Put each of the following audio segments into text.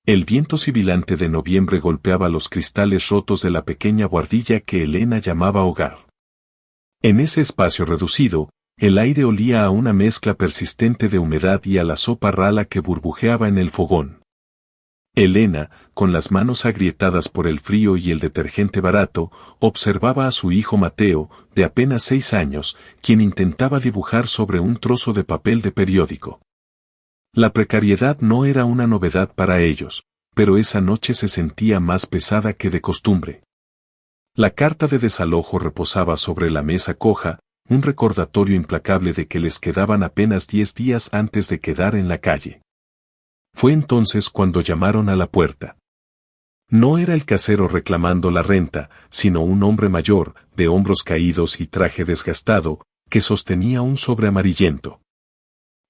El viento sibilante de noviembre golpeaba los cristales rotos de la pequeña buhardilla que Elena llamaba hogar. En ese espacio reducido, el aire olía a una mezcla persistente de humedad y a la sopa rala que burbujeaba en el fogón. Elena, con las manos agrietadas por el frío y el detergente barato, observaba a su hijo Mateo, de apenas 6 años, quien intentaba dibujar sobre un trozo de papel de periódico. La precariedad no era una novedad para ellos, pero esa noche se sentía más pesada que de costumbre. La carta de desalojo reposaba sobre la mesa coja, un recordatorio implacable de que les quedaban apenas 10 días antes de quedar en la calle. Fue entonces cuando llamaron a la puerta. No era el casero reclamando la renta, sino un hombre mayor, de hombros caídos y traje desgastado, que sostenía un sobre amarillento.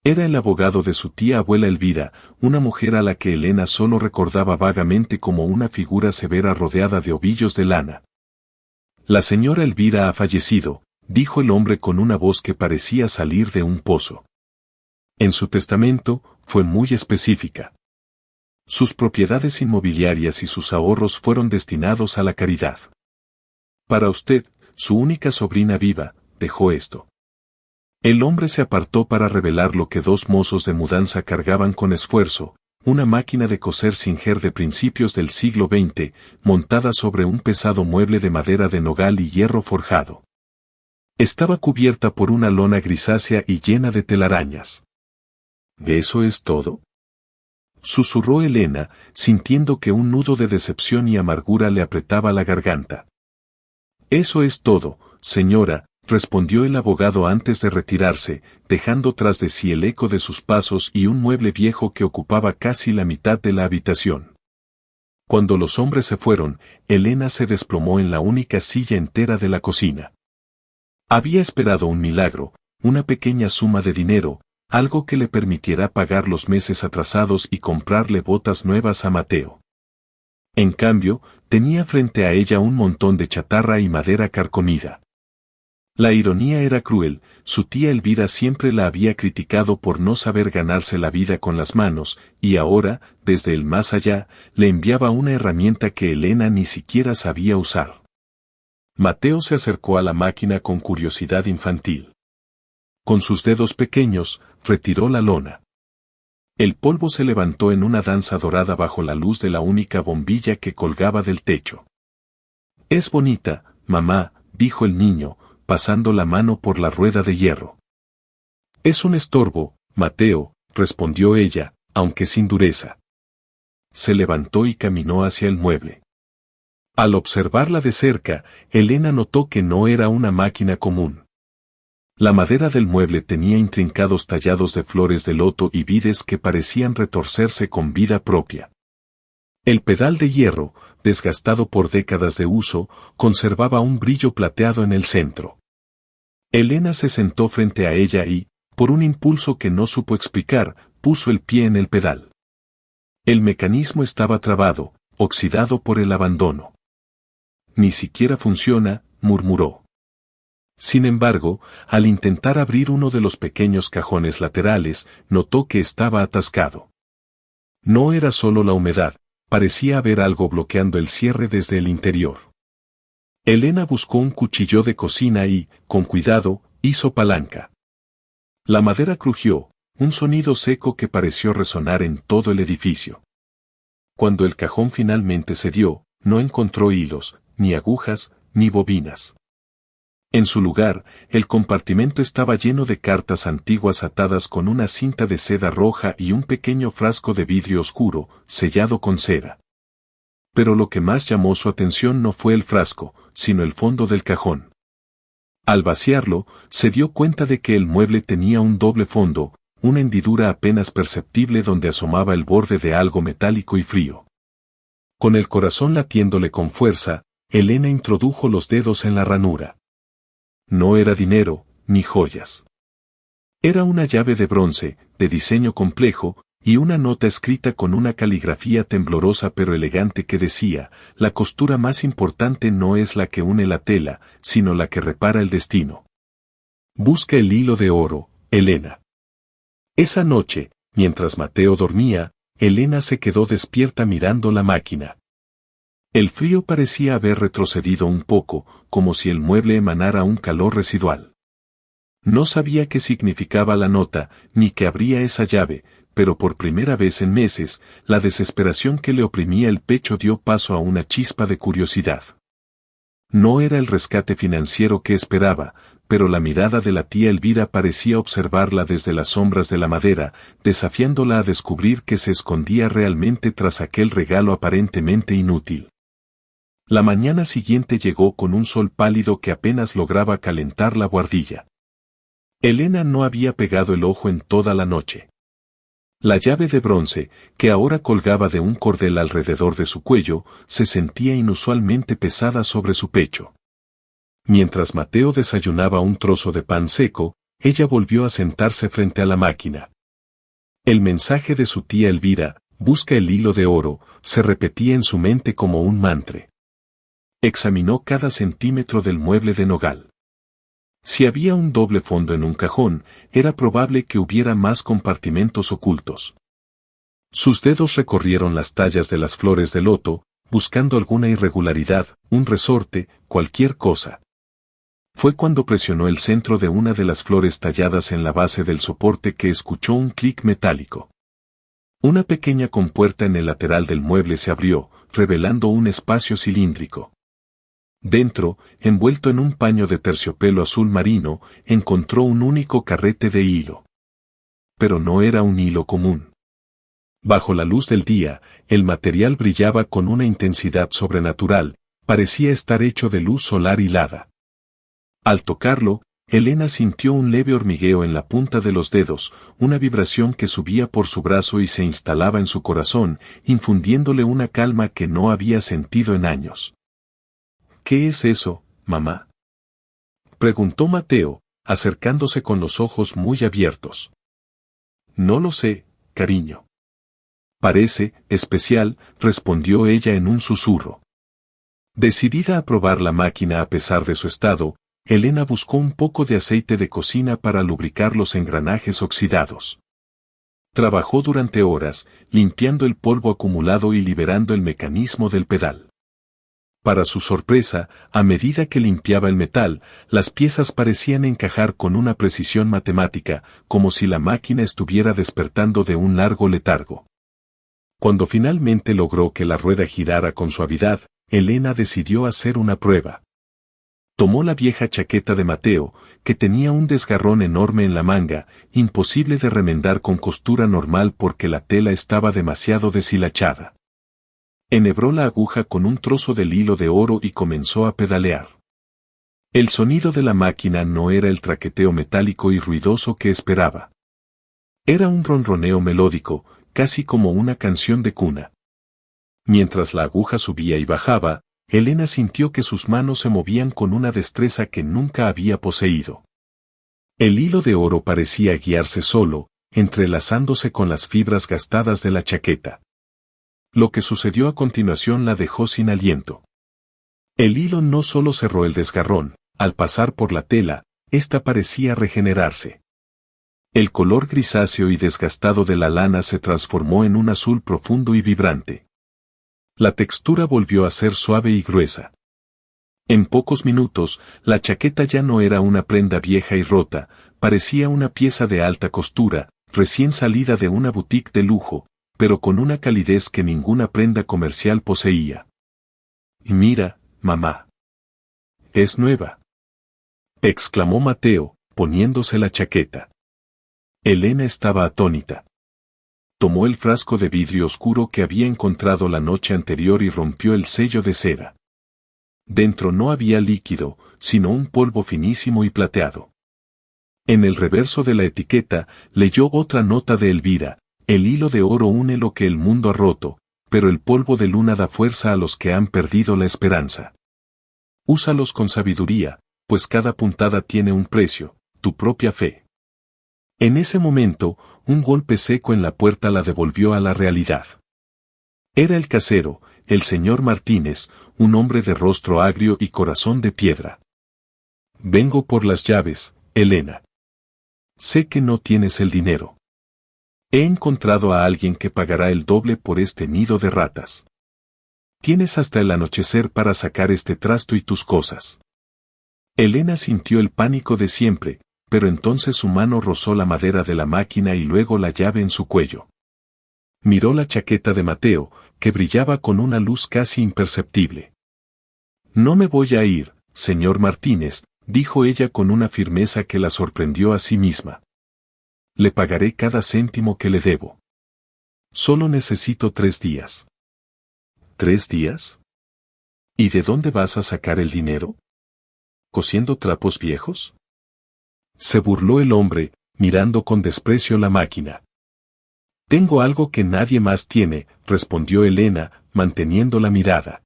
Era el abogado de su tía abuela Elvira, una mujer a la que Elena solo recordaba vagamente como una figura severa rodeada de ovillos de lana. La señora Elvira ha fallecido, dijo el hombre con una voz que parecía salir de un pozo. En su testamento, fue muy específica. Sus propiedades inmobiliarias y sus ahorros fueron destinados a la caridad. Para usted, su única sobrina viva, dejó esto. El hombre se apartó para revelar lo que 2 mozos de mudanza cargaban con esfuerzo, una máquina de coser Singer de principios del siglo XX, montada sobre un pesado mueble de madera de nogal y hierro forjado. Estaba cubierta por una lona grisácea y llena de telarañas. ¿Eso es todo?, susurró Elena, sintiendo que un nudo de decepción y amargura le apretaba la garganta. Eso es todo, señora, respondió el abogado antes de retirarse, dejando tras de sí el eco de sus pasos y un mueble viejo que ocupaba casi la mitad de la habitación. Cuando los hombres se fueron, Elena se desplomó en la única silla entera de la cocina. Había esperado un milagro, una pequeña suma de dinero, algo que le permitiera pagar los meses atrasados y comprarle botas nuevas a Mateo. En cambio, tenía frente a ella un montón de chatarra y madera carcomida. La ironía era cruel, su tía Elvira siempre la había criticado por no saber ganarse la vida con las manos, y ahora, desde el más allá, le enviaba una herramienta que Elena ni siquiera sabía usar. Mateo se acercó a la máquina con curiosidad infantil. Con sus dedos pequeños, retiró la lona. El polvo se levantó en una danza dorada bajo la luz de la única bombilla que colgaba del techo. «Es bonita, mamá», dijo el niño, pasando la mano por la rueda de hierro. «Es un estorbo, Mateo», respondió ella, aunque sin dureza. Se levantó y caminó hacia el mueble. Al observarla de cerca, Elena notó que no era una máquina común. La madera del mueble tenía intrincados tallados de flores de loto y vides que parecían retorcerse con vida propia. El pedal de hierro, desgastado por décadas de uso, conservaba un brillo plateado en el centro. Elena se sentó frente a ella y, por un impulso que no supo explicar, puso el pie en el pedal. El mecanismo estaba trabado, oxidado por el abandono. «Ni siquiera funciona», murmuró. Sin embargo, al intentar abrir uno de los pequeños cajones laterales, notó que estaba atascado. No era solo la humedad, parecía haber algo bloqueando el cierre desde el interior. Elena buscó un cuchillo de cocina y, con cuidado, hizo palanca. La madera crujió, un sonido seco que pareció resonar en todo el edificio. Cuando el cajón finalmente cedió, no encontró hilos, ni agujas, ni bobinas. En su lugar, el compartimento estaba lleno de cartas antiguas atadas con una cinta de seda roja y un pequeño frasco de vidrio oscuro, sellado con cera. Pero lo que más llamó su atención no fue el frasco, sino el fondo del cajón. Al vaciarlo, se dio cuenta de que el mueble tenía un doble fondo, una hendidura apenas perceptible donde asomaba el borde de algo metálico y frío. Con el corazón latiéndole con fuerza, Elena introdujo los dedos en la ranura. No era dinero, ni joyas. Era una llave de bronce, de diseño complejo, y una nota escrita con una caligrafía temblorosa pero elegante que decía: «La costura más importante no es la que une la tela, sino la que repara el destino. Busca el hilo de oro, Elena». Esa noche, mientras Mateo dormía, Elena se quedó despierta mirando la máquina. El frío parecía haber retrocedido un poco, como si el mueble emanara un calor residual. No sabía qué significaba la nota, ni qué abría esa llave, pero por primera vez en meses, la desesperación que le oprimía el pecho dio paso a una chispa de curiosidad. No era el rescate financiero que esperaba, pero la mirada de la tía Elvira parecía observarla desde las sombras de la madera, desafiándola a descubrir que se escondía realmente tras aquel regalo aparentemente inútil. La mañana siguiente llegó con un sol pálido que apenas lograba calentar la buhardilla. Elena no había pegado el ojo en toda la noche. La llave de bronce, que ahora colgaba de un cordel alrededor de su cuello, se sentía inusualmente pesada sobre su pecho. Mientras Mateo desayunaba un trozo de pan seco, ella volvió a sentarse frente a la máquina. El mensaje de su tía Elvira, busca el hilo de oro, se repetía en su mente como un mantra. Examinó cada centímetro del mueble de nogal. Si había un doble fondo en un cajón, era probable que hubiera más compartimentos ocultos. Sus dedos recorrieron las tallas de las flores de loto, buscando alguna irregularidad, un resorte, cualquier cosa. Fue cuando presionó el centro de una de las flores talladas en la base del soporte que escuchó un clic metálico. Una pequeña compuerta en el lateral del mueble se abrió, revelando un espacio cilíndrico. Dentro, envuelto en un paño de terciopelo azul marino, encontró un único carrete de hilo. Pero no era un hilo común. Bajo la luz del día, el material brillaba con una intensidad sobrenatural, parecía estar hecho de luz solar hilada. Al tocarlo, Elena sintió un leve hormigueo en la punta de los dedos, una vibración que subía por su brazo y se instalaba en su corazón, infundiéndole una calma que no había sentido en años. ¿Qué es eso, mamá?, preguntó Mateo, acercándose con los ojos muy abiertos. No lo sé, cariño. Parece especial, respondió ella en un susurro. Decidida a probar la máquina a pesar de su estado, Elena buscó un poco de aceite de cocina para lubricar los engranajes oxidados. Trabajó durante horas, limpiando el polvo acumulado y liberando el mecanismo del pedal. Para su sorpresa, a medida que limpiaba el metal, las piezas parecían encajar con una precisión matemática, como si la máquina estuviera despertando de un largo letargo. Cuando finalmente logró que la rueda girara con suavidad, Elena decidió hacer una prueba. Tomó la vieja chaqueta de Mateo, que tenía un desgarrón enorme en la manga, imposible de remendar con costura normal porque la tela estaba demasiado deshilachada. Enhebró la aguja con un trozo del hilo de oro y comenzó a pedalear. El sonido de la máquina no era el traqueteo metálico y ruidoso que esperaba. Era un ronroneo melódico, casi como una canción de cuna. Mientras la aguja subía y bajaba, Elena sintió que sus manos se movían con una destreza que nunca había poseído. El hilo de oro parecía guiarse solo, entrelazándose con las fibras gastadas de la chaqueta. Lo que sucedió a continuación la dejó sin aliento. El hilo no solo cerró el desgarrón, al pasar por la tela, ésta parecía regenerarse. El color grisáceo y desgastado de la lana se transformó en un azul profundo y vibrante. La textura volvió a ser suave y gruesa. En pocos minutos, la chaqueta ya no era una prenda vieja y rota, parecía una pieza de alta costura, recién salida de una boutique de lujo, pero con una calidez que ninguna prenda comercial poseía. Y mira, mamá. Es nueva, exclamó Mateo, poniéndose la chaqueta. Elena estaba atónita. Tomó el frasco de vidrio oscuro que había encontrado la noche anterior y rompió el sello de cera. Dentro no había líquido, sino un polvo finísimo y plateado. En el reverso de la etiqueta, leyó otra nota de Elvira: el hilo de oro une lo que el mundo ha roto, pero el polvo de luna da fuerza a los que han perdido la esperanza. Úsalos con sabiduría, pues cada puntada tiene un precio, tu propia fe. En ese momento, un golpe seco en la puerta la devolvió a la realidad. Era el casero, el señor Martínez, un hombre de rostro agrio y corazón de piedra. Vengo por las llaves, Elena. Sé que no tienes el dinero. He encontrado a alguien que pagará el doble por este nido de ratas. Tienes hasta el anochecer para sacar este trasto y tus cosas. Elena sintió el pánico de siempre, pero entonces su mano rozó la madera de la máquina y luego la llave en su cuello. Miró la chaqueta de Mateo, que brillaba con una luz casi imperceptible. No me voy a ir, señor Martínez, dijo ella con una firmeza que la sorprendió a sí misma. Le pagaré cada céntimo que le debo. Solo necesito 3 días. ¿3 días? ¿Y de dónde vas a sacar el dinero? ¿Cosiendo trapos viejos? Se burló el hombre, mirando con desprecio la máquina. Tengo algo que nadie más tiene, respondió Elena, manteniendo la mirada.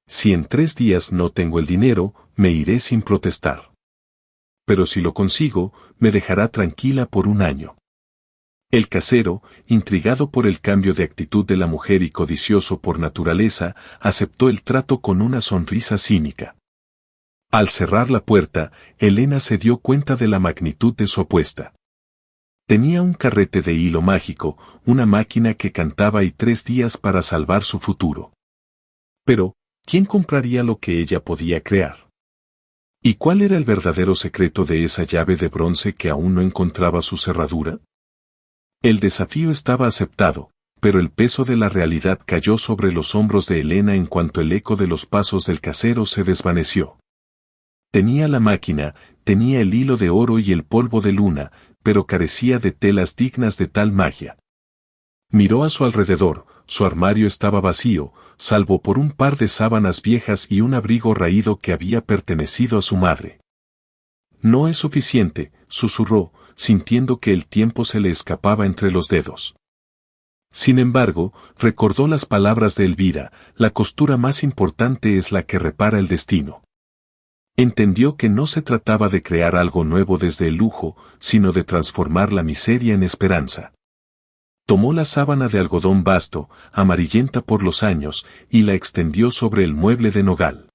Si en 3 días no tengo el dinero, me iré sin protestar. Pero si lo consigo, me dejará tranquila por 1 año. El casero, intrigado por el cambio de actitud de la mujer y codicioso por naturaleza, aceptó el trato con una sonrisa cínica. Al cerrar la puerta, Elena se dio cuenta de la magnitud de su apuesta. Tenía un carrete de hilo mágico, una máquina que cantaba y 3 días para salvar su futuro. Pero, ¿quién compraría lo que ella podía crear? ¿Y cuál era el verdadero secreto de esa llave de bronce que aún no encontraba su cerradura? El desafío estaba aceptado, pero el peso de la realidad cayó sobre los hombros de Elena en cuanto el eco de los pasos del casero se desvaneció. Tenía la máquina, tenía el hilo de oro y el polvo de luna, pero carecía de telas dignas de tal magia. Miró a su alrededor, su armario estaba vacío, salvo por un par de sábanas viejas y un abrigo raído que había pertenecido a su madre. No es suficiente, susurró, sintiendo que el tiempo se le escapaba entre los dedos. Sin embargo, recordó las palabras de Elvira, la costura más importante es la que repara el destino. Entendió que no se trataba de crear algo nuevo desde el lujo, sino de transformar la miseria en esperanza. Tomó la sábana de algodón vasto, amarillenta por los años, y la extendió sobre el mueble de nogal.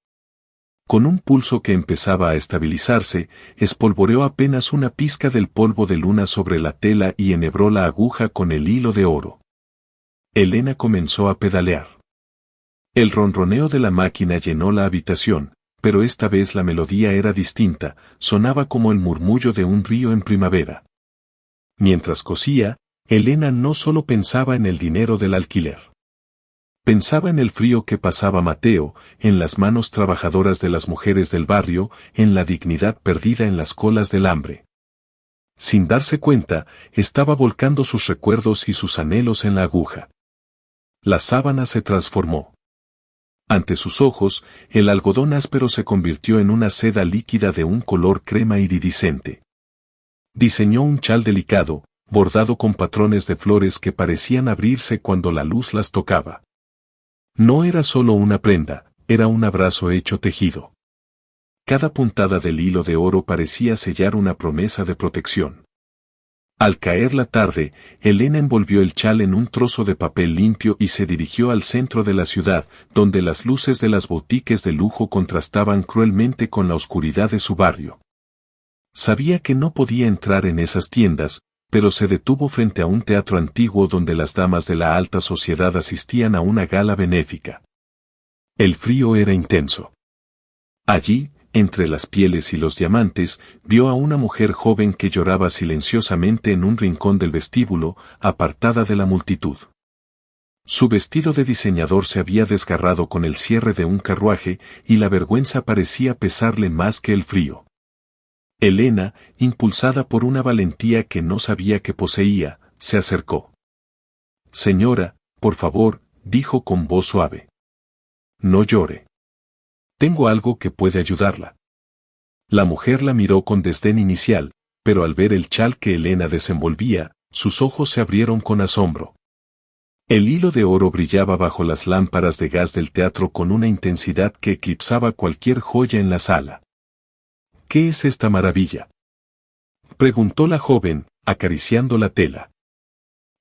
Con un pulso que empezaba a estabilizarse, espolvoreó apenas una pizca del polvo de luna sobre la tela y enhebró la aguja con el hilo de oro. Elena comenzó a pedalear. El ronroneo de la máquina llenó la habitación, pero esta vez la melodía era distinta, sonaba como el murmullo de un río en primavera. Mientras cosía, Elena no solo pensaba en el dinero del alquiler. Pensaba en el frío que pasaba Mateo, en las manos trabajadoras de las mujeres del barrio, en la dignidad perdida en las colas del hambre. Sin darse cuenta, estaba volcando sus recuerdos y sus anhelos en la aguja. La sábana se transformó. Ante sus ojos, el algodón áspero se convirtió en una seda líquida de un color crema iridiscente. Diseñó un chal delicado, bordado con patrones de flores que parecían abrirse cuando la luz las tocaba. No era solo una prenda, era un abrazo hecho tejido. Cada puntada del hilo de oro parecía sellar una promesa de protección. Al caer la tarde, Elena envolvió el chal en un trozo de papel limpio y se dirigió al centro de la ciudad, donde las luces de las boutiques de lujo contrastaban cruelmente con la oscuridad de su barrio. Sabía que no podía entrar en esas tiendas, pero se detuvo frente a un teatro antiguo donde las damas de la alta sociedad asistían a una gala benéfica. El frío era intenso. Allí, entre las pieles y los diamantes, vio a una mujer joven que lloraba silenciosamente en un rincón del vestíbulo, apartada de la multitud. Su vestido de diseñador se había desgarrado con el cierre de un carruaje y la vergüenza parecía pesarle más que el frío. Elena, impulsada por una valentía que no sabía que poseía, se acercó. «Señora, por favor», dijo con voz suave. «No llore. Tengo algo que puede ayudarla». La mujer la miró con desdén inicial, pero al ver el chal que Elena desenvolvía, sus ojos se abrieron con asombro. El hilo de oro brillaba bajo las lámparas de gas del teatro con una intensidad que eclipsaba cualquier joya en la sala. «¿Qué es esta maravilla?», preguntó la joven, acariciando la tela.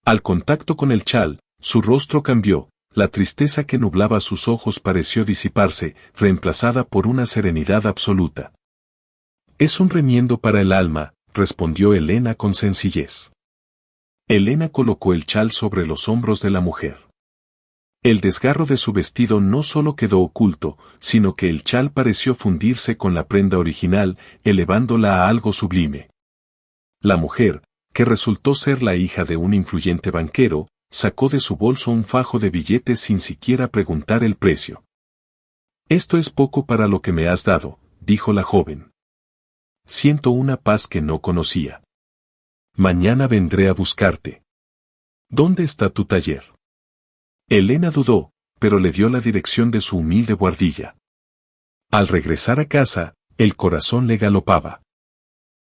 Al contacto con el chal, su rostro cambió, la tristeza que nublaba sus ojos pareció disiparse, reemplazada por una serenidad absoluta. «Es un remiendo para el alma», respondió Elena con sencillez. Elena colocó el chal sobre los hombros de la mujer. El desgarro de su vestido no solo quedó oculto, sino que el chal pareció fundirse con la prenda original, elevándola a algo sublime. La mujer, que resultó ser la hija de un influyente banquero, sacó de su bolso un fajo de billetes sin siquiera preguntar el precio. «Esto es poco para lo que me has dado», dijo la joven. «Siento una paz que no conocía. Mañana vendré a buscarte. ¿Dónde está tu taller?» Elena dudó, pero le dio la dirección de su humilde buhardilla. Al regresar a casa, el corazón le galopaba.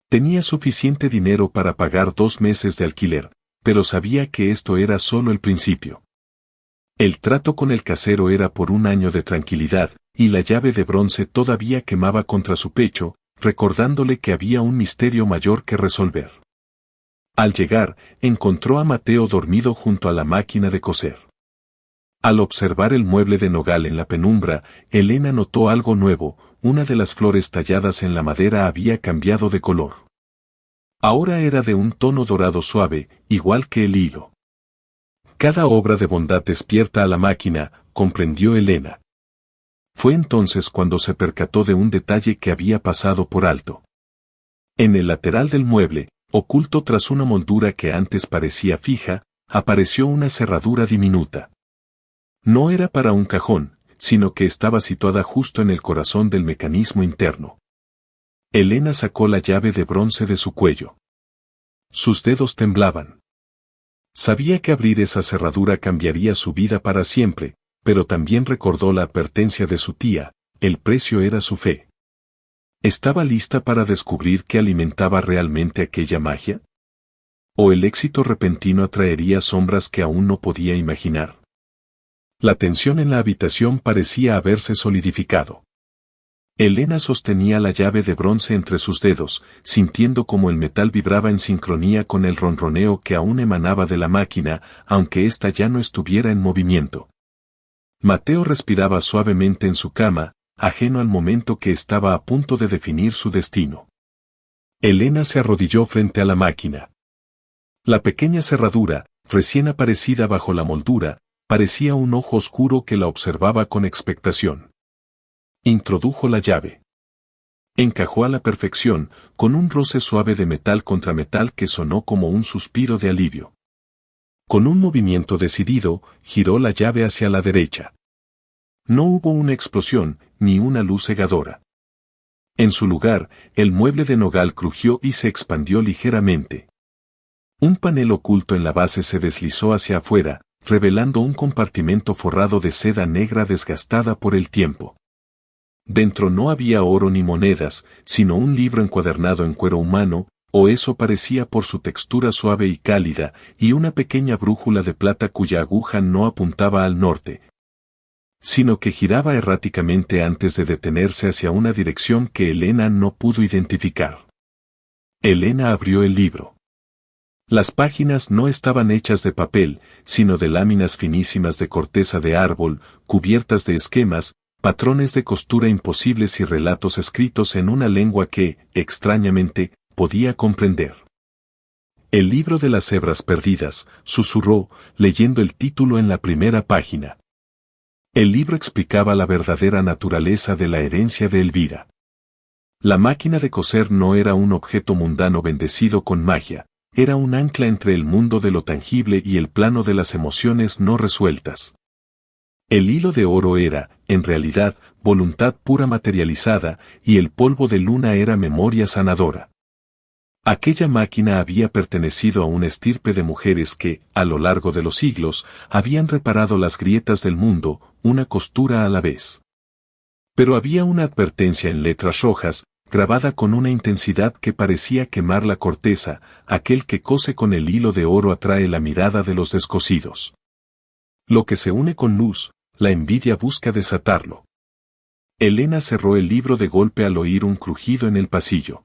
Tenía suficiente dinero para pagar 2 meses de alquiler, pero sabía que esto era solo el principio. El trato con el casero era por 1 año de tranquilidad, y la llave de bronce todavía quemaba contra su pecho, recordándole que había un misterio mayor que resolver. Al llegar, encontró a Mateo dormido junto a la máquina de coser. Al observar el mueble de nogal en la penumbra, Elena notó algo nuevo: una de las flores talladas en la madera había cambiado de color. Ahora era de un tono dorado suave, igual que el hilo. Cada obra de bondad despierta a la máquina, comprendió Elena. Fue entonces cuando se percató de un detalle que había pasado por alto. En el lateral del mueble, oculto tras una moldura que antes parecía fija, apareció una cerradura diminuta. No era para un cajón, sino que estaba situada justo en el corazón del mecanismo interno. Elena sacó la llave de bronce de su cuello. Sus dedos temblaban. Sabía que abrir esa cerradura cambiaría su vida para siempre, pero también recordó la advertencia de su tía: el precio era su fe. ¿Estaba lista para descubrir qué alimentaba realmente aquella magia? ¿O el éxito repentino atraería sombras que aún no podía imaginar? La tensión en la habitación parecía haberse solidificado. Elena sostenía la llave de bronce entre sus dedos, sintiendo cómo el metal vibraba en sincronía con el ronroneo que aún emanaba de la máquina, aunque ésta ya no estuviera en movimiento. Mateo respiraba suavemente en su cama, ajeno al momento que estaba a punto de definir su destino. Elena se arrodilló frente a la máquina. La pequeña cerradura, recién aparecida bajo la moldura, parecía un ojo oscuro que la observaba con expectación. Introdujo la llave. Encajó a la perfección, con un roce suave de metal contra metal que sonó como un suspiro de alivio. Con un movimiento decidido, giró la llave hacia la derecha. No hubo una explosión, ni una luz cegadora. En su lugar, el mueble de nogal crujió y se expandió ligeramente. Un panel oculto en la base se deslizó hacia afuera, revelando un compartimento forrado de seda negra desgastada por el tiempo. Dentro no había oro ni monedas, sino un libro encuadernado en cuero humano, o eso parecía por su textura suave y cálida, y una pequeña brújula de plata cuya aguja no apuntaba al norte, sino que giraba erráticamente antes de detenerse hacia una dirección que Elena no pudo identificar. Elena abrió el libro. Las páginas no estaban hechas de papel, sino de láminas finísimas de corteza de árbol, cubiertas de esquemas, patrones de costura imposibles y relatos escritos en una lengua que, extrañamente, podía comprender. «El libro de las hebras perdidas», susurró, leyendo el título en la primera página. El libro explicaba la verdadera naturaleza de la herencia de Elvira. La máquina de coser no era un objeto mundano bendecido con magia, era un ancla entre el mundo de lo tangible y el plano de las emociones no resueltas. El hilo de oro era, en realidad, voluntad pura materializada, y el polvo de luna era memoria sanadora. Aquella máquina había pertenecido a una estirpe de mujeres que, a lo largo de los siglos, habían reparado las grietas del mundo, una costura a la vez. Pero había una advertencia en letras rojas, grabada con una intensidad que parecía quemar la corteza: aquel que cose con el hilo de oro atrae la mirada de los descosidos. Lo que se une con luz, la envidia busca desatarlo. Elena cerró el libro de golpe al oír un crujido en el pasillo.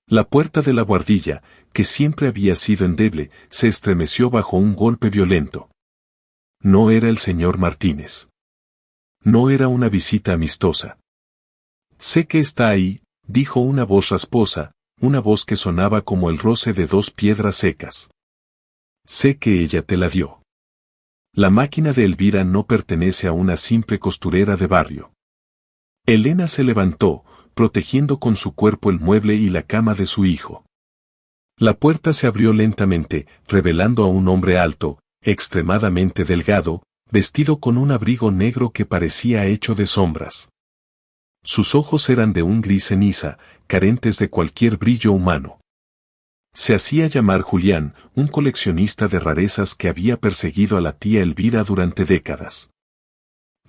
La puerta de la buhardilla, que siempre había sido endeble, se estremeció bajo un golpe violento. No era el señor Martínez. No era una visita amistosa. «Sé que está ahí», dijo una voz rasposa, una voz que sonaba como el roce de 2 piedras secas. Sé que ella te la dio. La máquina de Elvira no pertenece a una simple costurera de barrio. Elena se levantó, protegiendo con su cuerpo el mueble y la cama de su hijo. La puerta se abrió lentamente, revelando a un hombre alto, extremadamente delgado, vestido con un abrigo negro que parecía hecho de sombras. Sus ojos eran de un gris ceniza, carentes de cualquier brillo humano. Se hacía llamar Julián, un coleccionista de rarezas que había perseguido a la tía Elvira durante décadas.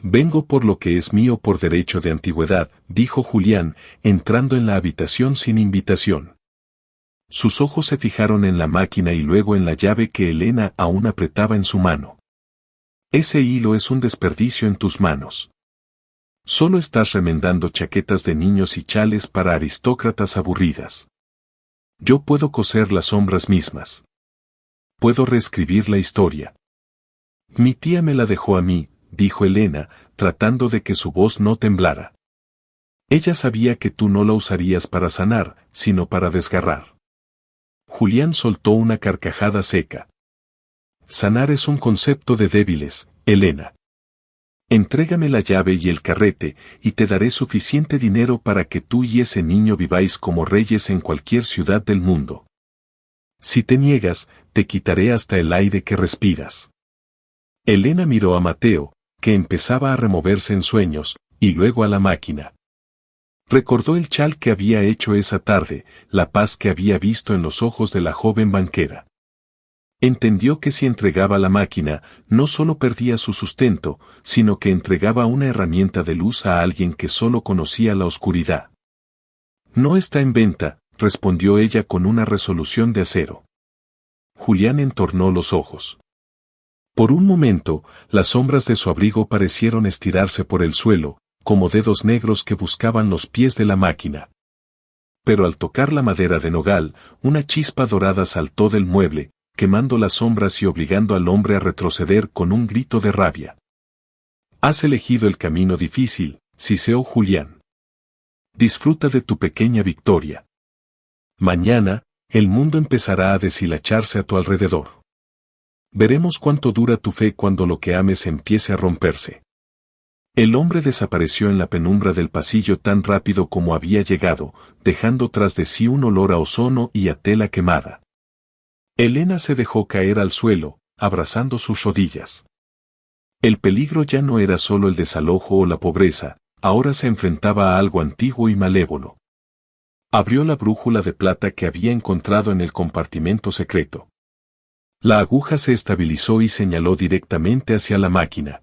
Vengo por lo que es mío por derecho de antigüedad, dijo Julián, entrando en la habitación sin invitación. Sus ojos se fijaron en la máquina y luego en la llave que Elena aún apretaba en su mano. Ese hilo es un desperdicio en tus manos. Solo estás remendando chaquetas de niños y chales para aristócratas aburridas. Yo puedo coser las sombras mismas. Puedo reescribir la historia. Mi tía me la dejó a mí, dijo Elena, tratando de que su voz no temblara. Ella sabía que tú no la usarías para sanar, sino para desgarrar. Julián soltó una carcajada seca. Sanar es un concepto de débiles, Elena. Entrégame la llave y el carrete, y te daré suficiente dinero para que tú y ese niño viváis como reyes en cualquier ciudad del mundo. Si te niegas, te quitaré hasta el aire que respiras. Elena miró a Mateo, que empezaba a removerse en sueños, y luego a la máquina. Recordó el chal que había hecho esa tarde, la paz que había visto en los ojos de la joven banquera. Entendió que si entregaba la máquina, no solo perdía su sustento, sino que entregaba una herramienta de luz a alguien que solo conocía la oscuridad. No está en venta, respondió ella con una resolución de acero. Julián entornó los ojos. Por un momento, las sombras de su abrigo parecieron estirarse por el suelo, como dedos negros que buscaban los pies de la máquina. Pero al tocar la madera de nogal, una chispa dorada saltó del mueble, quemando las sombras y obligando al hombre a retroceder con un grito de rabia. Has elegido el camino difícil, siseó Julián. Disfruta de tu pequeña victoria. Mañana, el mundo empezará a deshilacharse a tu alrededor. Veremos cuánto dura tu fe cuando lo que ames empiece a romperse. El hombre desapareció en la penumbra del pasillo tan rápido como había llegado, dejando tras de sí un olor a ozono y a tela quemada. Elena se dejó caer al suelo, abrazando sus rodillas. El peligro ya no era solo el desalojo o la pobreza, ahora se enfrentaba a algo antiguo y malévolo. Abrió la brújula de plata que había encontrado en el compartimento secreto. La aguja se estabilizó y señaló directamente hacia la máquina.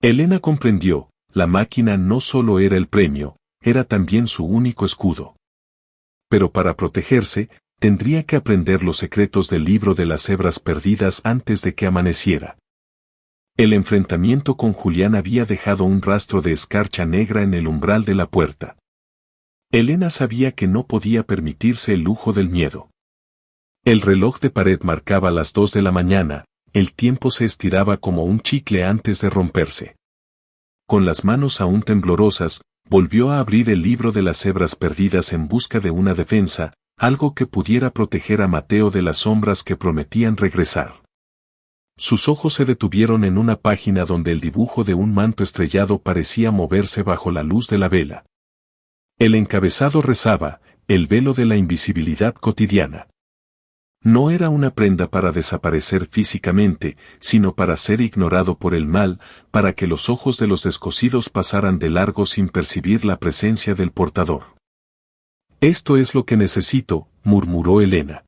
Elena comprendió, la máquina no solo era el premio, era también su único escudo. Pero para protegerse, tendría que aprender los secretos del libro de las hebras perdidas antes de que amaneciera. El enfrentamiento con Julián había dejado un rastro de escarcha negra en el umbral de la puerta. Elena sabía que no podía permitirse el lujo del miedo. El reloj de pared marcaba las 2 de la mañana, el tiempo se estiraba como un chicle antes de romperse. Con las manos aún temblorosas, volvió a abrir el libro de las hebras perdidas en busca de una defensa, algo que pudiera proteger a Mateo de las sombras que prometían regresar. Sus ojos se detuvieron en una página donde el dibujo de un manto estrellado parecía moverse bajo la luz de la vela. El encabezado rezaba, el velo de la invisibilidad cotidiana. No era una prenda para desaparecer físicamente, sino para ser ignorado por el mal, para que los ojos de los descosidos pasaran de largo sin percibir la presencia del portador. Esto es lo que necesito, murmuró Elena.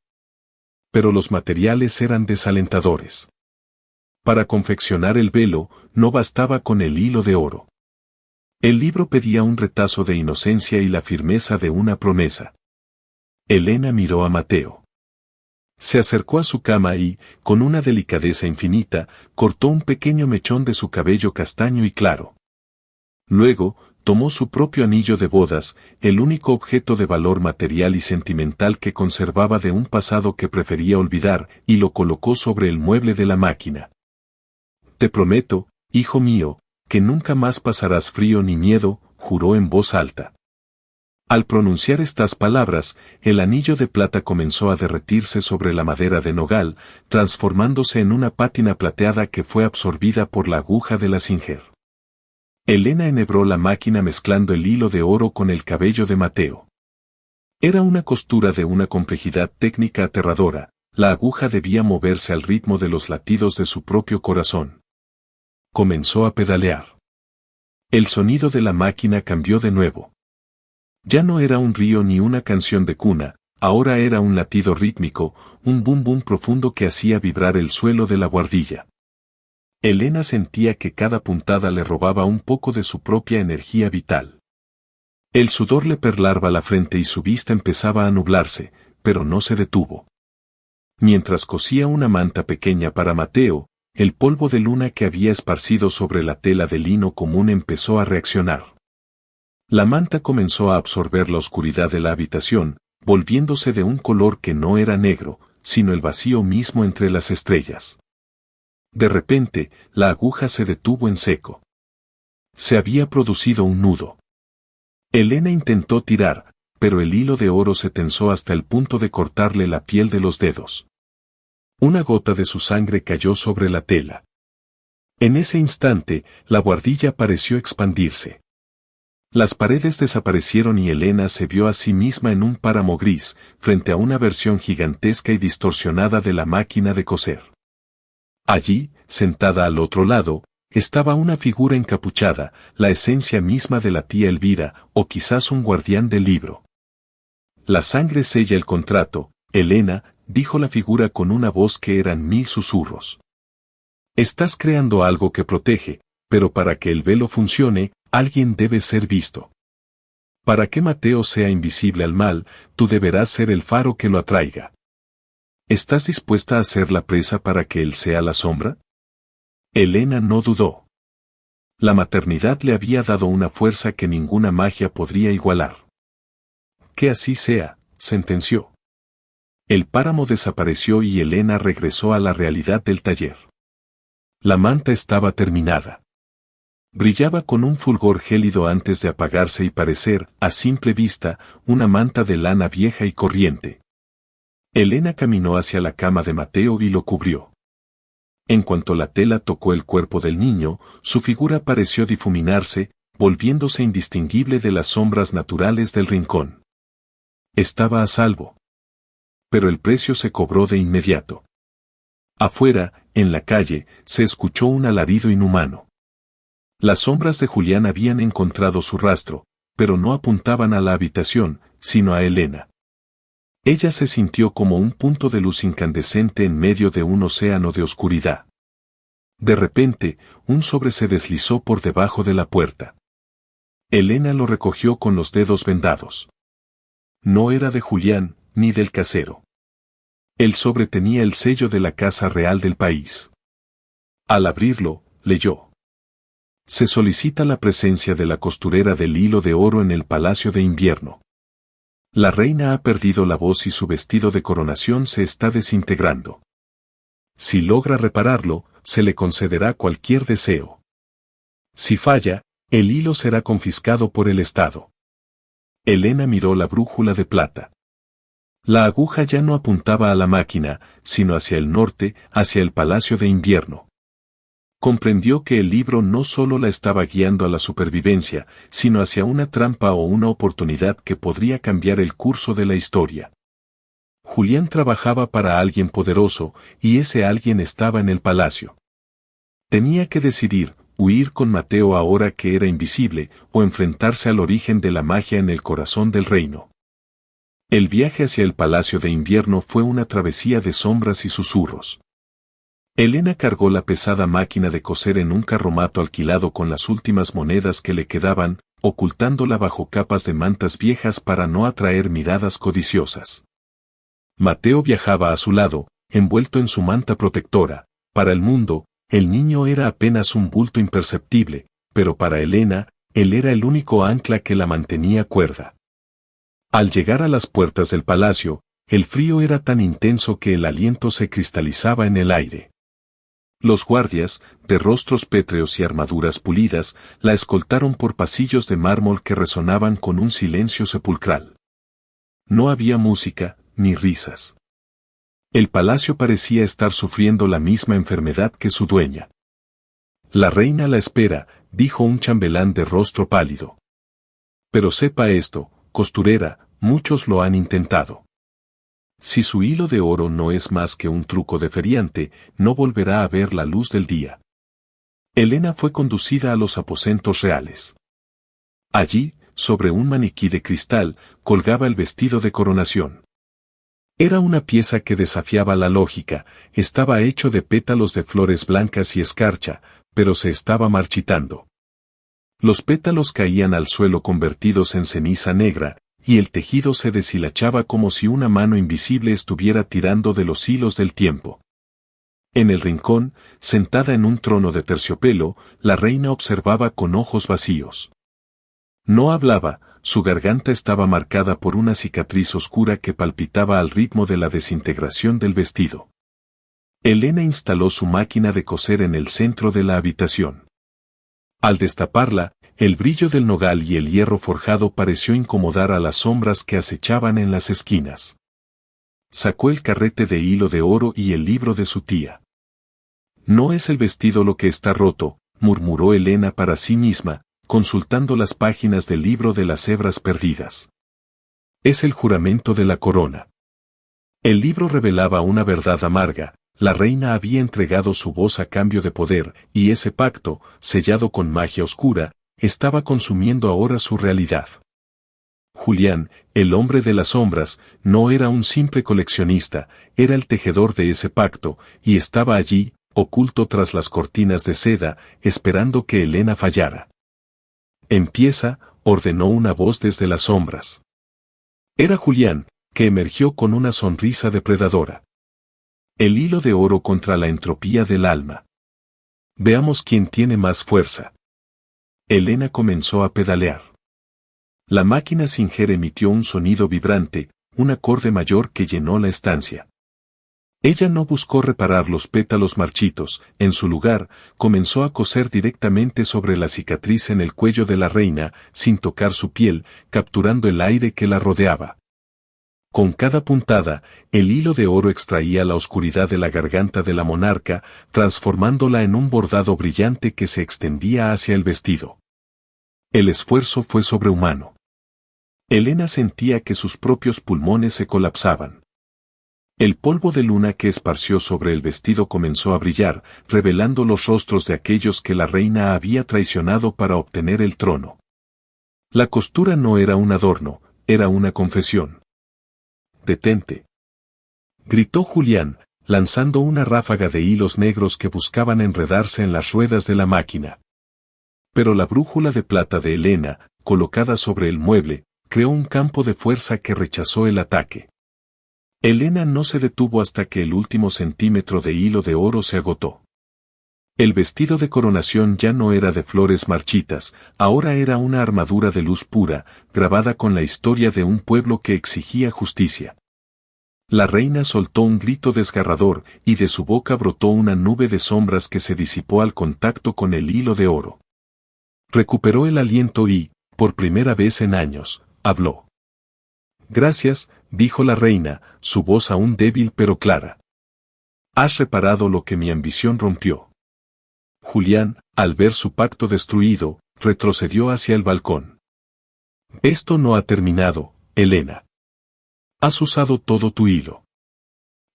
Pero los materiales eran desalentadores. Para confeccionar el velo, no bastaba con el hilo de oro. El libro pedía un retazo de inocencia y la firmeza de una promesa. Elena miró a Mateo. Se acercó a su cama y, con una delicadeza infinita, cortó un pequeño mechón de su cabello castaño y claro. Luego, tomó su propio anillo de bodas, el único objeto de valor material y sentimental que conservaba de un pasado que prefería olvidar, y lo colocó sobre el mueble de la máquina. Te prometo, hijo mío, que nunca más pasarás frío ni miedo, juró en voz alta. Al pronunciar estas palabras, el anillo de plata comenzó a derretirse sobre la madera de nogal, transformándose en una pátina plateada que fue absorbida por la aguja de la Singer. Elena enhebró la máquina mezclando el hilo de oro con el cabello de Mateo. Era una costura de una complejidad técnica aterradora, la aguja debía moverse al ritmo de los latidos de su propio corazón. Comenzó a pedalear. El sonido de la máquina cambió de nuevo. Ya no era un río ni una canción de cuna, ahora era un latido rítmico, un bum bum profundo que hacía vibrar el suelo de la buhardilla. Elena sentía que cada puntada le robaba un poco de su propia energía vital. El sudor le perlaba la frente y su vista empezaba a nublarse, pero no se detuvo. Mientras cosía una manta pequeña para Mateo, el polvo de luna que había esparcido sobre la tela de lino común empezó a reaccionar. La manta comenzó a absorber la oscuridad de la habitación, volviéndose de un color que no era negro, sino el vacío mismo entre las estrellas. De repente, la aguja se detuvo en seco. Se había producido un nudo. Elena intentó tirar, pero el hilo de oro se tensó hasta el punto de cortarle la piel de los dedos. Una gota de su sangre cayó sobre la tela. En ese instante, la buhardilla pareció expandirse. Las paredes desaparecieron y Elena se vio a sí misma en un páramo gris, frente a una versión gigantesca y distorsionada de la máquina de coser. Allí, sentada al otro lado, estaba una figura encapuchada, la esencia misma de la tía Elvira, o quizás un guardián del libro. La sangre sella el contrato, Elena, dijo la figura con una voz que eran 1000 susurros. Estás creando algo que protege, pero para que el velo funcione, alguien debe ser visto. Para que Mateo sea invisible al mal, tú deberás ser el faro que lo atraiga. ¿Estás dispuesta a ser la presa para que él sea la sombra? Elena no dudó. La maternidad le había dado una fuerza que ninguna magia podría igualar. Que así sea, sentenció. El páramo desapareció y Elena regresó a la realidad del taller. La manta estaba terminada. Brillaba con un fulgor gélido antes de apagarse y parecer, a simple vista, una manta de lana vieja y corriente. Elena caminó hacia la cama de Mateo y lo cubrió. En cuanto la tela tocó el cuerpo del niño, su figura pareció difuminarse, volviéndose indistinguible de las sombras naturales del rincón. Estaba a salvo. Pero el precio se cobró de inmediato. Afuera, en la calle, se escuchó un alarido inhumano. Las sombras de Julián habían encontrado su rastro, pero no apuntaban a la habitación, sino a Elena. Ella se sintió como un punto de luz incandescente en medio de un océano de oscuridad. De repente, un sobre se deslizó por debajo de la puerta. Elena lo recogió con los dedos vendados. No era de Julián, ni del casero. El sobre tenía el sello de la Casa Real del país. Al abrirlo, leyó. Se solicita la presencia de la costurera del hilo de oro en el Palacio de Invierno. La reina ha perdido la voz y su vestido de coronación se está desintegrando. Si logra repararlo, se le concederá cualquier deseo. Si falla, el hilo será confiscado por el Estado. Elena miró la brújula de plata. La aguja ya no apuntaba a la máquina, sino hacia el norte, hacia el Palacio de Invierno. Comprendió que el libro no solo la estaba guiando a la supervivencia, sino hacia una trampa o una oportunidad que podría cambiar el curso de la historia. Julián trabajaba para alguien poderoso, y ese alguien estaba en el palacio. Tenía que decidir, huir con Mateo ahora que era invisible, o enfrentarse al origen de la magia en el corazón del reino. El viaje hacia el Palacio de Invierno fue una travesía de sombras y susurros. Elena cargó la pesada máquina de coser en un carromato alquilado con las últimas monedas que le quedaban, ocultándola bajo capas de mantas viejas para no atraer miradas codiciosas. Mateo viajaba a su lado, envuelto en su manta protectora. Para el mundo, el niño era apenas un bulto imperceptible, pero para Elena, él era el único ancla que la mantenía cuerda. Al llegar a las puertas del palacio, el frío era tan intenso que el aliento se cristalizaba en el aire. Los guardias, de rostros pétreos y armaduras pulidas, la escoltaron por pasillos de mármol que resonaban con un silencio sepulcral. No había música, ni risas. El palacio parecía estar sufriendo la misma enfermedad que su dueña. La reina la espera, dijo un chambelán de rostro pálido. Pero sepa esto, costurera, muchos lo han intentado. Si su hilo de oro no es más que un truco de feriante, no volverá a ver la luz del día. Helena fue conducida a los aposentos reales. Allí, sobre un maniquí de cristal, colgaba el vestido de coronación. Era una pieza que desafiaba la lógica, estaba hecho de pétalos de flores blancas y escarcha, pero se estaba marchitando. Los pétalos caían al suelo convertidos en ceniza negra, y el tejido se deshilachaba como si una mano invisible estuviera tirando de los hilos del tiempo. En el rincón, sentada en un trono de terciopelo, la reina observaba con ojos vacíos. No hablaba, su garganta estaba marcada por una cicatriz oscura que palpitaba al ritmo de la desintegración del vestido. Helena instaló su máquina de coser en el centro de la habitación. Al destaparla, el brillo del nogal y el hierro forjado pareció incomodar a las sombras que acechaban en las esquinas. Sacó el carrete de hilo de oro y el libro de su tía. No es el vestido lo que está roto, murmuró Helena para sí misma, consultando las páginas del libro de las hebras perdidas. Es el juramento de la corona. El libro revelaba una verdad amarga. La reina había entregado su voz a cambio de poder, y ese pacto, sellado con magia oscura, estaba consumiendo ahora su realidad. Julián, el hombre de las sombras, no era un simple coleccionista, era el tejedor de ese pacto, y estaba allí, oculto tras las cortinas de seda, esperando que Helena fallara. Empieza, ordenó una voz desde las sombras. Era Julián, que emergió con una sonrisa depredadora. El hilo de oro contra la entropía del alma. Veamos quién tiene más fuerza. Helena comenzó a pedalear. La máquina Singer emitió un sonido vibrante, un acorde mayor que llenó la estancia. Ella no buscó reparar los pétalos marchitos, en su lugar, comenzó a coser directamente sobre la cicatriz en el cuello de la reina, sin tocar su piel, capturando el aire que la rodeaba. Con cada puntada, el hilo de oro extraía la oscuridad de la garganta de la monarca, transformándola en un bordado brillante que se extendía hacia el vestido. El esfuerzo fue sobrehumano. Helena sentía que sus propios pulmones se colapsaban. El polvo de luna que esparció sobre el vestido comenzó a brillar, revelando los rostros de aquellos que la reina había traicionado para obtener el trono. La costura no era un adorno, era una confesión. «Detente», gritó Julián, lanzando una ráfaga de hilos negros que buscaban enredarse en las ruedas de la máquina. Pero la brújula de plata de Helena, colocada sobre el mueble, creó un campo de fuerza que rechazó el ataque. Helena no se detuvo hasta que el último centímetro de hilo de oro se agotó. El vestido de coronación ya no era de flores marchitas, ahora era una armadura de luz pura, grabada con la historia de un pueblo que exigía justicia. La reina soltó un grito desgarrador, y de su boca brotó una nube de sombras que se disipó al contacto con el hilo de oro. Recuperó el aliento y, por primera vez en años, habló. «Gracias», dijo la reina, su voz aún débil pero clara. «Has reparado lo que mi ambición rompió». Julián, al ver su pacto destruido, retrocedió hacia el balcón. «Esto no ha terminado, Helena. Has usado todo tu hilo.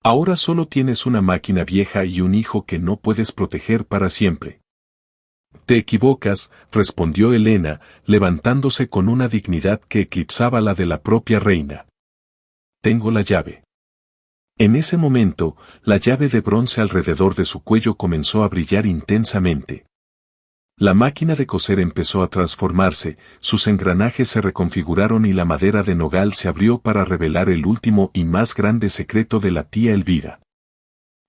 Ahora solo tienes una máquina vieja y un hijo que no puedes proteger para siempre». «Te equivocas», respondió Helena, levantándose con una dignidad que eclipsaba la de la propia reina. «Tengo la llave». En ese momento, la llave de bronce alrededor de su cuello comenzó a brillar intensamente. La máquina de coser empezó a transformarse, sus engranajes se reconfiguraron y la madera de nogal se abrió para revelar el último y más grande secreto de la tía Elvira.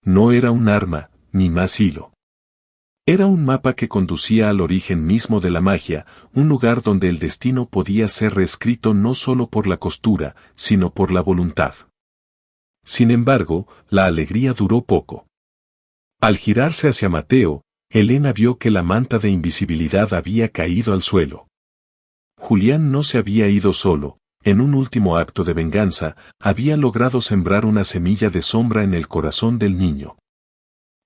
No era un arma, ni más hilo. Era un mapa que conducía al origen mismo de la magia, un lugar donde el destino podía ser reescrito no solo por la costura, sino por la voluntad. Sin embargo, la alegría duró poco. Al girarse hacia Mateo, Elena vio que la manta de invisibilidad había caído al suelo. Julián no se había ido solo. En un último acto de venganza, había logrado sembrar una semilla de sombra en el corazón del niño.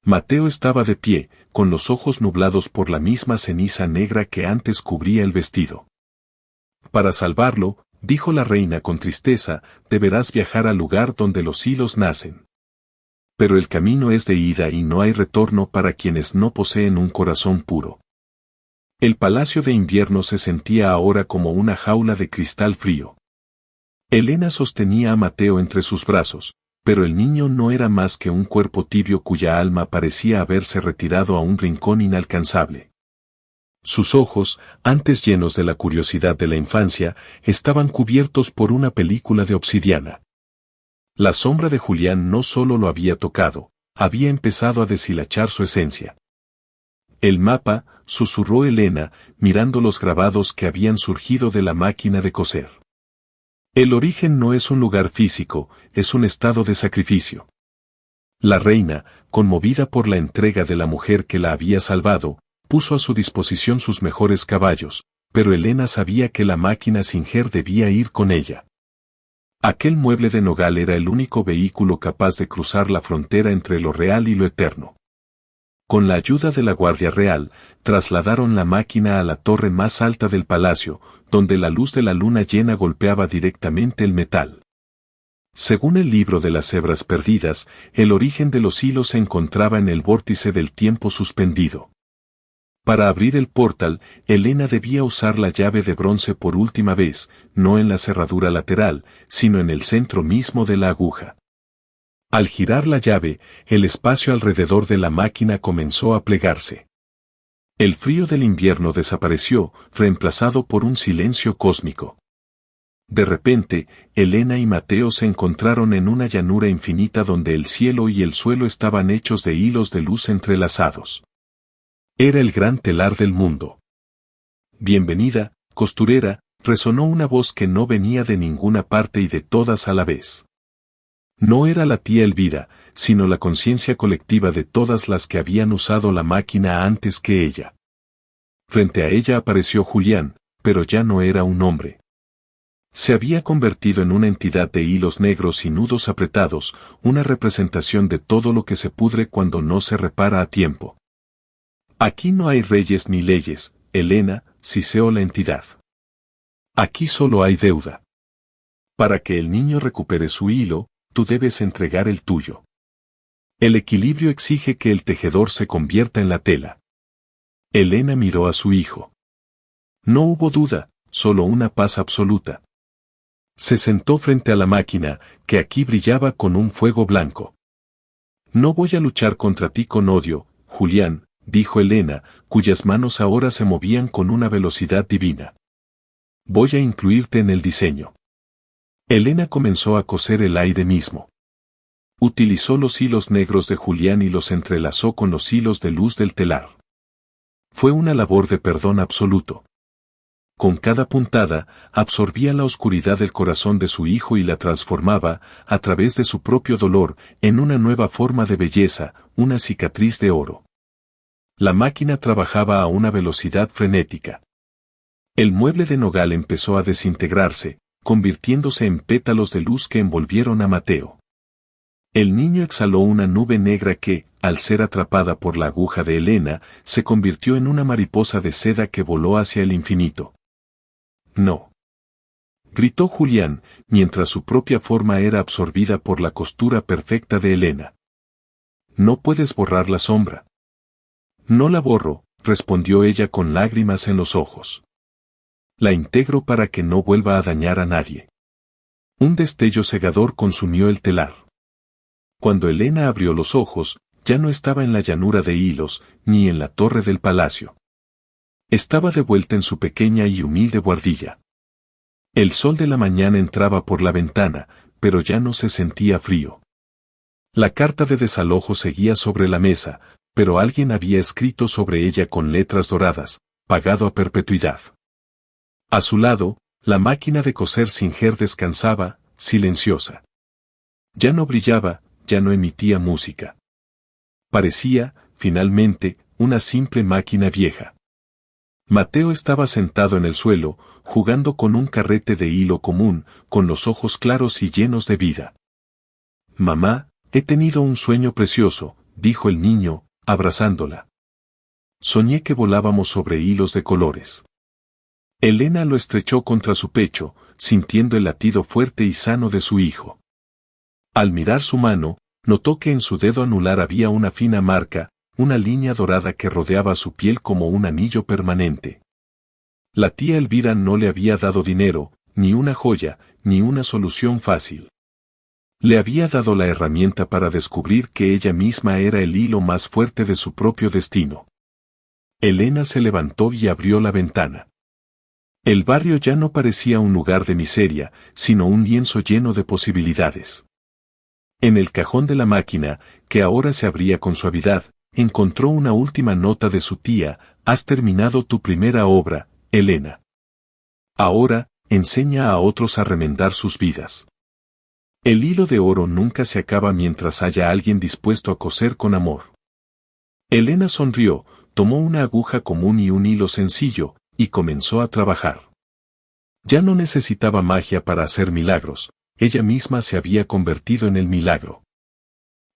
Mateo estaba de pie, con los ojos nublados por la misma ceniza negra que antes cubría el vestido. Para salvarlo, dijo la reina con tristeza, deberás viajar al lugar donde los hilos nacen. Pero el camino es de ida y no hay retorno para quienes no poseen un corazón puro. El palacio de invierno se sentía ahora como una jaula de cristal frío. Elena sostenía a Mateo entre sus brazos, pero el niño no era más que un cuerpo tibio cuya alma parecía haberse retirado a un rincón inalcanzable. Sus ojos, antes llenos de la curiosidad de la infancia, estaban cubiertos por una película de obsidiana. La sombra de Julián no solo lo había tocado, había empezado a deshilachar su esencia. El mapa, susurró Elena, mirando los grabados que habían surgido de la máquina de coser. El origen no es un lugar físico, es un estado de sacrificio. La reina, conmovida por la entrega de la mujer que la había salvado, puso a su disposición sus mejores caballos, pero Elena sabía que la máquina Singer debía ir con ella. Aquel mueble de nogal era el único vehículo capaz de cruzar la frontera entre lo real y lo eterno. Con la ayuda de la Guardia Real, trasladaron la máquina a la torre más alta del palacio, donde la luz de la luna llena golpeaba directamente el metal. Según el libro de las hebras perdidas, el origen de los hilos se encontraba en el vórtice del tiempo suspendido. Para abrir el portal, Elena debía usar la llave de bronce por última vez, no en la cerradura lateral, sino en el centro mismo de la aguja. Al girar la llave, el espacio alrededor de la máquina comenzó a plegarse. El frío del invierno desapareció, reemplazado por un silencio cósmico. De repente, Elena y Mateo se encontraron en una llanura infinita donde el cielo y el suelo estaban hechos de hilos de luz entrelazados. Era el gran telar del mundo. Bienvenida, costurera, resonó una voz que no venía de ninguna parte y de todas a la vez. No era la tía Elvira, sino la conciencia colectiva de todas las que habían usado la máquina antes que ella. Frente a ella apareció Julián, pero ya no era un hombre. Se había convertido en una entidad de hilos negros y nudos apretados, una representación de todo lo que se pudre cuando no se repara a tiempo. Aquí no hay reyes ni leyes, Elena, siseó la entidad. Aquí solo hay deuda. Para que el niño recupere su hilo, tú debes entregar el tuyo. El equilibrio exige que el tejedor se convierta en la tela. Elena miró a su hijo. No hubo duda, solo una paz absoluta. Se sentó frente a la máquina, que aquí brillaba con un fuego blanco. No voy a luchar contra ti con odio, Julián, dijo Elena, cuyas manos ahora se movían con una velocidad divina. Voy a incluirte en el diseño. Elena comenzó a coser el aire mismo. Utilizó los hilos negros de Julián y los entrelazó con los hilos de luz del telar. Fue una labor de perdón absoluto. Con cada puntada, absorbía la oscuridad del corazón de su hijo y la transformaba, a través de su propio dolor, en una nueva forma de belleza, una cicatriz de oro. La máquina trabajaba a una velocidad frenética. El mueble de nogal empezó a desintegrarse, convirtiéndose en pétalos de luz que envolvieron a Mateo. El niño exhaló una nube negra que, al ser atrapada por la aguja de Elena, se convirtió en una mariposa de seda que voló hacia el infinito. No. Gritó Julián, mientras su propia forma era absorbida por la costura perfecta de Elena. No puedes borrar la sombra. No la borro, respondió ella con lágrimas en los ojos. La integro para que no vuelva a dañar a nadie. Un destello cegador consumió el telar. Cuando Elena abrió los ojos, ya no estaba en la llanura de hilos, ni en la torre del palacio. Estaba de vuelta en su pequeña y humilde buhardilla. El sol de la mañana entraba por la ventana, pero ya no se sentía frío. La carta de desalojo seguía sobre la mesa, pero alguien había escrito sobre ella con letras doradas, pagado a perpetuidad. A su lado, la máquina de coser Singer descansaba, silenciosa. Ya no brillaba, ya no emitía música. Parecía, finalmente, una simple máquina vieja. Mateo estaba sentado en el suelo, jugando con un carrete de hilo común, con los ojos claros y llenos de vida. «Mamá, he tenido un sueño precioso», dijo el niño, abrazándola. «Soñé que volábamos sobre hilos de colores». Elena lo estrechó contra su pecho, sintiendo el latido fuerte y sano de su hijo. Al mirar su mano, notó que en su dedo anular había una fina marca, una línea dorada que rodeaba su piel como un anillo permanente. La tía Elvira no le había dado dinero, ni una joya, ni una solución fácil. Le había dado la herramienta para descubrir que ella misma era el hilo más fuerte de su propio destino. Elena se levantó y abrió la ventana. El barrio ya no parecía un lugar de miseria, sino un lienzo lleno de posibilidades. En el cajón de la máquina, que ahora se abría con suavidad, encontró una última nota de su tía: «Has terminado tu primera obra, Elena. Ahora, enseña a otros a remendar sus vidas». El hilo de oro nunca se acaba mientras haya alguien dispuesto a coser con amor. Elena sonrió, tomó una aguja común y un hilo sencillo, y comenzó a trabajar. Ya no necesitaba magia para hacer milagros, ella misma se había convertido en el milagro.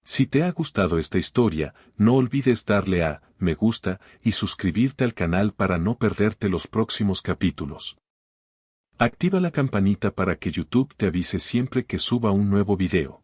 Si te ha gustado esta historia, no olvides darle a me gusta y suscribirte al canal para no perderte los próximos capítulos. Activa la campanita para que YouTube te avise siempre que suba un nuevo video.